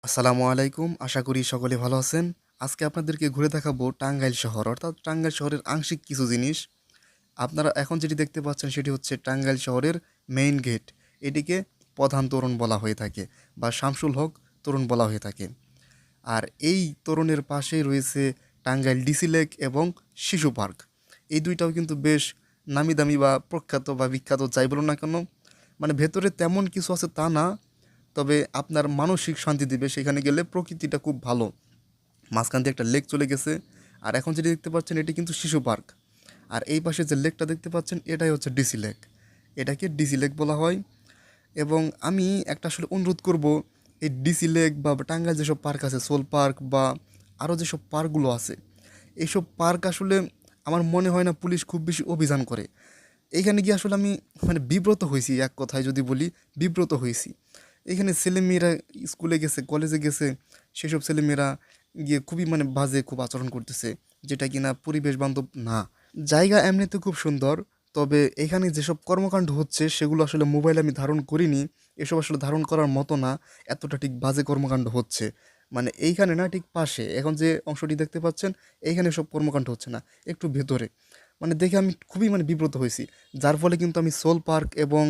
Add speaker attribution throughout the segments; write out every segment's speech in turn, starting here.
Speaker 1: আসসালামু আলাইকুম। আশা করি সকলে ভালো আছেন। আজকে আপনাদেরকে ঘুরে দেখাবো টাঙ্গাইল শহর অর্থাৎ টাঙ্গাইল শহরের আংশিক কিছু জিনিস। আপনারা এখন যেটি দেখতে পাচ্ছেন সেটি হচ্ছে টাঙ্গাইল শহরের মেইন গেট। এটিকে প্রধান তোরণ বলা হয়ে থাকে বা শামসুল হক তোরণ বলা হয়ে থাকে। আর এই তোরণের পাশেই রয়েছে টাঙ্গাইল ডিসি লেক এবং শিশু পার্ক। এই দুইটাও কিন্তু বেশ নামি দামি বা প্রখ্যাত বা বিখ্যাত যাই বলুন না কেন, মানে ভেতরে তেমন কিছু আছে তা না, তবে আপনার মানসিক শান্তি দিবে সেখানে গেলে। প্রকৃতিটা খুব ভালো, মাঝখান দিয়ে একটা লেক চলে গেছে। আর এখন যেটি দেখতে পাচ্ছেন এটি কিন্তু শিশু পার্ক। আর এই পাশে যে লেকটা দেখতে পাচ্ছেন এটাই হচ্ছে ডিসি লেক, এটাকে ডিসি লেক বলা হয়। এবং আমি একটা আসলে অনুরোধ করব, এই ডিসি লেক বা টাঙ্গাইল যেসব পার্ক আছে, সোল পার্ক বা আরও যেসব পার্কগুলো আছে, এইসব পার্ক আসলে আমার মনে হয় না পুলিশ খুব বেশি অভিযান করে। এইখানে গিয়ে আসলে আমি মানে বিব্রত হয়েছি, এক কথায় যদি বলি বিব্রত হয়েছি। এখানে ছেলেমেয়েরা স্কুলে গেছে, কলেজে গেছে, সেসব ছেলেমেয়েরা গিয়ে খুবই মানে বাজে খুব আচরণ করতেছে, যেটা কিনা পরিবেশ বান্ধব না। জায়গা এমনিতে খুব সুন্দর, তবে এখানে যেসব কর্মকাণ্ড হচ্ছে সেগুলো আসলে মোবাইলে আমি ধারণ করিনি। এসব আসলে ধারণ করার মতো না, এতটা ঠিক বাজে কর্মকাণ্ড হচ্ছে। মানে এইখানে না, ঠিক পাশে এখন যে অংশটি দেখতে পাচ্ছেন, এইখানে সব কর্মকাণ্ড হচ্ছে না, একটু ভেতরে। মানে দেখে আমি খুবই মানে বিব্রত হয়েছি। যার ফলে কিন্তু আমি সোল পার্ক এবং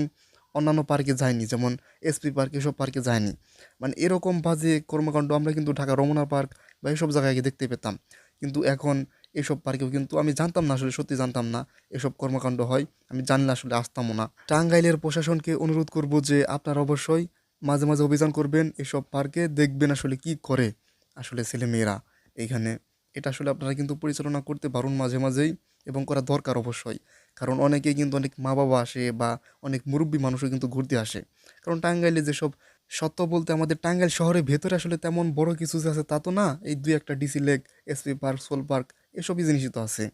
Speaker 1: অন্যান্য পার্কে যাইনি, যেমন এসপি পার্ক, এসব পার্কে যাইনি। মানে এরকম বাজে কর্মকাণ্ড আমরা কিন্তু ঢাকা রমনা পার্ক বা এসব জায়গায় গিয়ে দেখতে পেতাম। কিন্তু এখন এসব পার্কেও কিন্তু আমি জানতাম না, আসলে সত্যি জানতাম না এসব কর্মকাণ্ড হয়। আমি জানলে আসলে আসতামও না। টাঙ্গাইলের প্রশাসনকে অনুরোধ করব যে আপনারা অবশ্যই মাঝে মাঝে অভিযান করবেন এসব পার্কে, দেখবেন আসলে কি করে আসলে ছেলেমেয়েরা এইখানে। এটা আসলে আপনারা কিন্তু পরিচালনা করতে পারুন মাঝে মাঝেই, এবং করা দরকার অবশ্যই। কারণ অনেকেই কিন্তু, অনেক মা বাবা আসে বা অনেক মুরব্বী মানুষও কিন্তু ঘুরতে আসে। কারণ টাঙ্গাইলে যেসব, সত্য বলতে আমাদের টাঙ্গাইল শহরের ভেতরে আসলে তেমন বড় কিছু যে আছে তা তো না। এই দুই একটা ডিসি লেক, এসপি পার্ক, সোল পার্ক, এসবই জিনিসই তো আছে।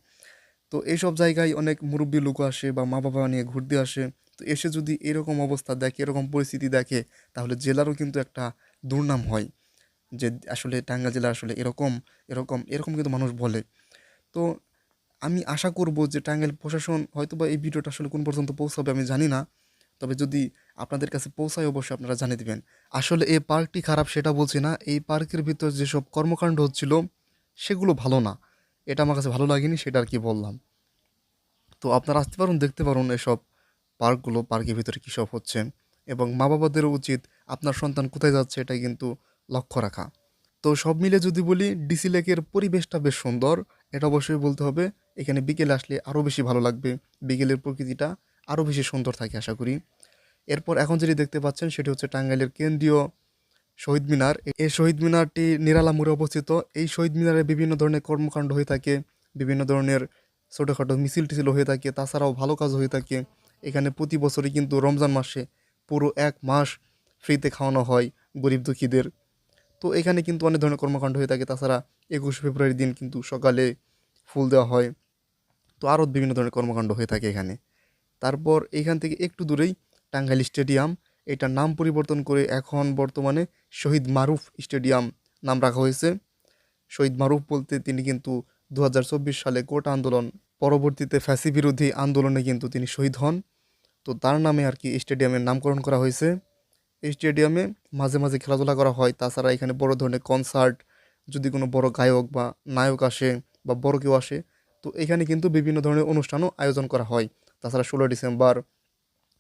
Speaker 1: তো এইসব জায়গায় অনেক মুরব্বী লোক আসে বা মা বাবা নিয়ে ঘুরতে আসে। তো এসে যদি এরকম অবস্থা দেখে, এরকম পরিস্থিতি দেখে, তাহলে জেলারও কিন্তু একটা দুর্নাম হয় যে আসলে টাঙ্গাইল জেলা আসলে এরকম এরকম এরকম কিন্তু মানুষ বলে। তো আমি আশা করব যে টাঙ্গাইল প্রশাসন হয়তোবা এই ভিডিওটা আসলে কোন পর্যন্ত পৌঁছাবে আমি জানি না। তবে যদি আপনাদের কাছে পৌঁছায় অবশ্যই আপনারা জানিয়ে দিবেন। আসলে এই পার্কটি খারাপ সেটা বলছি না। এই পার্কের ভিতর যেসব কর্মকাণ্ড হচ্ছিল সেগুলো ভালো না। এটা আমার কাছে ভালো লাগেনি, সেটা আর কি বললাম। তো আপনারা আসতে পারুন, দেখতে পারুন এসব পার্কগুলো, পার্কের ভিতরে কী সব হচ্ছে। এবং মা বাবাদেরও উচিত আপনার সন্তান কোথায় যাচ্ছে এটা কিন্তু লক্ষ্য রাখা। তো সব মিলে যদি বলি, ডিসি লেকের পরিবেশটা বেশ সুন্দর, এটা অবশ্যই বলতে হবে। এখানে বিকেলে আসলে আরও বেশি ভালো লাগবে, বিকেলের প্রকৃতিটা আরও বেশি সুন্দর থাকে আশা করি। এরপর এখন যেটি দেখতে পাচ্ছেন সেটি হচ্ছে টাঙ্গাইলের কেন্দ্রীয় শহীদ মিনার। এই শহীদ মিনারটি নিরালা মোড়ে অবস্থিত। এই শহীদ মিনারে বিভিন্ন ধরনের কর্মকাণ্ড হয়ে থাকে, বিভিন্ন ধরনের ছোটোখাটো মিছিল টিছিল হয়ে থাকে, তাছাড়াও ভালো কাজ হয়ে থাকে। এখানে প্রতি বছরই কিন্তু রমজান মাসে পুরো 1 মাস ফ্রিতে খাওয়ানো হয় গরিব দুঃখীদের। তো এখানে কিন্তু অনেক ধরনের কর্মকাণ্ড হয়ে থাকে। তাছাড়া 21শে ফেব্রুয়ারির দিন কিন্তু সকালে ফুল দেওয়া হয়। তো আরও বিভিন্ন ধরনের কর্মকাণ্ড হয়ে থাকে এখানে। তারপর এখান থেকে একটু দূরেই টাঙ্গাইল স্টেডিয়াম। এটার নাম পরিবর্তন করে এখন বর্তমানে শহীদ মারুফ স্টেডিয়াম নাম রাখা হয়েছে। শহীদ মারুফ বলতে তিনি কিন্তু 2024 সালে কোটা আন্দোলন, পরবর্তীতে ফ্যাসি বিরোধী আন্দোলনে কিন্তু তিনি শহীদ হন। তো তার নামে আর কি স্টেডিয়ামের নামকরণ করা হয়েছে। এই স্টেডিয়ামে মাঝে মাঝে খেলাধুলা করা হয়। তাছাড়া এখানে বড় ধরনের কনসার্ট, যদি কোনো বড় গায়ক বা নায়ক আসে বা বড় কেউ আসে, তো এখানে কিন্তু বিভিন্ন ধরনের অনুষ্ঠানও আয়োজন করা হয়। তাছাড়া 16 ডিসেম্বর,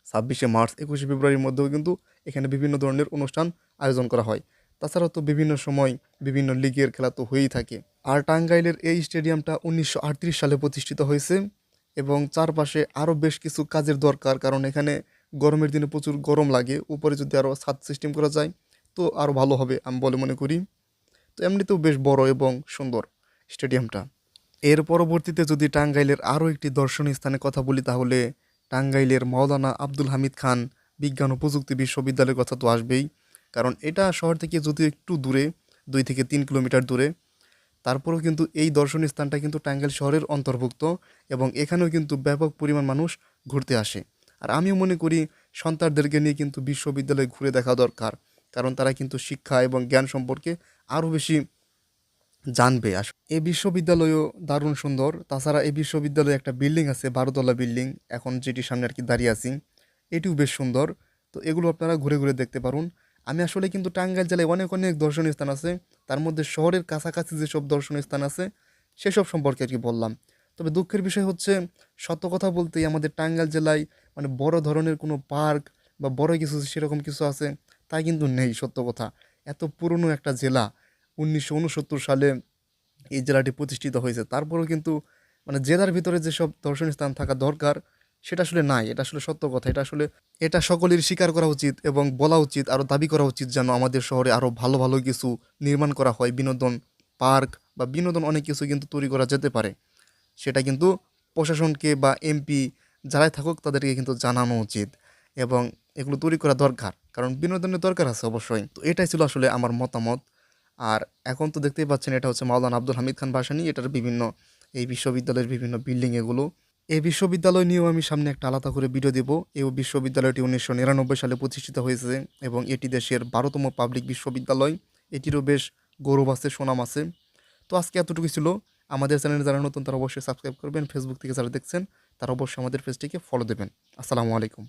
Speaker 1: 26শে মার্চ, 21শে ফেব্রুয়ারির মধ্যেও কিন্তু এখানে বিভিন্ন ধরনের অনুষ্ঠান আয়োজন করা হয়। তাছাড়াও তো বিভিন্ন সময় বিভিন্ন লিগের খেলা তো হয়েই থাকে। আর টাঙ্গাইলের এই স্টেডিয়ামটা 1938 সালে প্রতিষ্ঠিত হয়েছে। এবং চারপাশে আরও বেশ কিছু কাজের দরকার, কারণ এখানে গরমের দিনে প্রচুর গরম লাগে। উপরে যদি আরও ছাদ সিস্টেম করা যায় তো আরও ভালো হবে আমি বলে মনে করি। তো এমনিতেও বেশ বড় এবং সুন্দর স্টেডিয়ামটা। এর পরবর্তীতে যদি টাঙ্গাইলের আরও একটি দর্শনীয় স্থানের কথা বলি, তাহলে টাঙ্গাইলের মাওলানা আব্দুল হামিদ খান বিজ্ঞান ও প্রযুক্তি বিশ্ববিদ্যালয়ের কথা তো আসবেই। কারণ এটা শহর থেকে যদিও একটু দূরে, 2 থেকে 3 কিলোমিটার দূরে, তারপরেও কিন্তু এই দর্শনীয় স্থানটা কিন্তু টাঙ্গাইল শহরের অন্তর্ভুক্ত। এবং এখানেও কিন্তু ব্যাপক পরিমাণ মানুষ ঘুরতে আসে। আর আমিও মনে করি সন্তানদেরকে নিয়ে কিন্তু বিশ্ববিদ্যালয়ে ঘুরে দেখা দরকার, কারণ তারা কিন্তু শিক্ষা এবং জ্ঞান সম্পর্কে আরও বেশি জানবে। এই বিশ্ববিদ্যালয়ও দারুণ সুন্দর। তাছাড়া এই বিশ্ববিদ্যালয়ে একটা বিল্ডিং আছে, 12 তলা বিল্ডিং, এখন যেটির সামনে আর কি দাঁড়িয়ে আছি, এটিও বেশ সুন্দর। তো এগুলো আপনারা ঘুরে ঘুরে দেখতে পারুন। আমি আসলে কিন্তু টাঙ্গাইল জেলায় অনেক অনেক দর্শনীয় স্থান আছে, তার মধ্যে শহরের কাছাকাছি যেসব দর্শনীয় স্থান আছে সেসব সম্পর্কে আর কি বললাম। তবে দুঃখের বিষয় হচ্ছে, সত্য কথা বলতেই আমাদের টাঙ্গাইল জেলায় মানে বড় ধরনের কোনো পার্ক বা বড় কিছু সেরকম কিছু আছে তাই কিন্তু নেই, সত্য কথা। এত পুরনো একটা জেলা, 1969 সালে এই জেলাটি প্রতিষ্ঠিত হয়েছে, তারপরেও কিন্তু মানে জেলার ভিতরে যেসব দর্শনীয় স্থান থাকা দরকার সেটা আসলে নাই। এটা আসলে সত্য কথা। এটা সকলের স্বীকার করা উচিত এবং বলা উচিত, আরও দাবি করা উচিত যেন আমাদের শহরে আরও ভালো ভালো কিছু নির্মাণ করা হয়, বিনোদন পার্ক বা বিনোদন অনেক কিছু কিন্তু তৈরি করা যেতে পারে। সেটা কিন্তু প্রশাসনকে বা এমপি যারাই থাকুক তাদেরকে কিন্তু জানানো উচিত এবং এগুলো তৈরি করা দরকার, কারণ বিনোদনের দরকার আছে অবশ্যই। তো এটাই ছিল আসলে আমার মতামত। আর এখন তো দেখতেই পাচ্ছেন এটা হচ্ছে মাওলানা আব্দুল হামিদ খান ভাসানী, এটার বিভিন্ন এই বিশ্ববিদ্যালয়ের বিভিন্ন বিল্ডিং এগুলো। এই বিশ্ববিদ্যালয় নিয়েও আমি সামনে একটা আলাদা করে ভিডিও দেব। এই বিশ্ববিদ্যালয়টি 1999 সালে প্রতিষ্ঠিত হয়েছে এবং এটি দেশের 12তম পাবলিক বিশ্ববিদ্যালয়। এটিরও বেশ গৌরব আছে, সুনাম আছে। তো আজকে এতটুকু ছিল। আমাদের চ্যানেলে যারা নতুন তারা অবশ্যই সাবস্ক্রাইব করবেন, ফেসবুক থেকে যারা দেখছেন তারা অবশ্যই আমাদের পেজটিকে ফলো দেবেন। আসসালামু আলাইকুম।